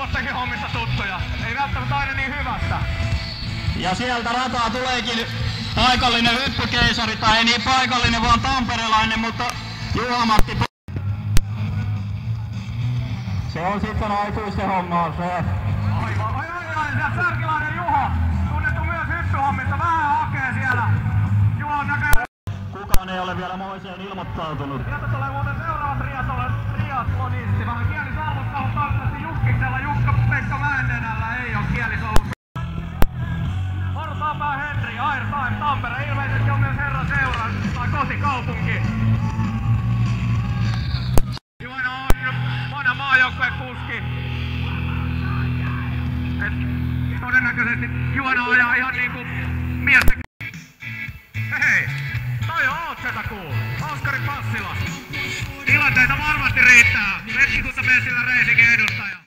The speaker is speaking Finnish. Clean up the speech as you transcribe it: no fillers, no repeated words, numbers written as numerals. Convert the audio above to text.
tuossakin hommissa tuttuja. Ei välttämättä aina niin hyvästä. Ja sieltä rataa tuleekin paikallinen hyppykeisari, tai ei niin paikallinen vaan tamperelainen, mutta Juha-Matti. Se on sitten aikuisten hommaa se. Aivan. Sieltä Särkilainen Juha, tunnettu myös hyppyhommissa, vähän hakee siellä. Juha on näköjään. Kukaan ei ole vielä moiseen ilmoittautunut. Sieltä tulee muuten seuraava triatlonisti. Vähän kielisalvukka on tarkasti Jukkiksella. Jukka-Pekka Mäennenällä ei oo kielisalvukka. Hortaapää Henri, Airtime, Tampere. Ilmeisesti on myös herran seura tai kotikaupunki. Juhana on vanha maajoukkueen kuski. Todennäköisesti Juhana ajaa ihan niinku miestä. Hei! Toi on Otseta-kuu! Oskari Passila! Tilanteita varmasti riittää! Metkikuntamessillä Reisingin edustaja!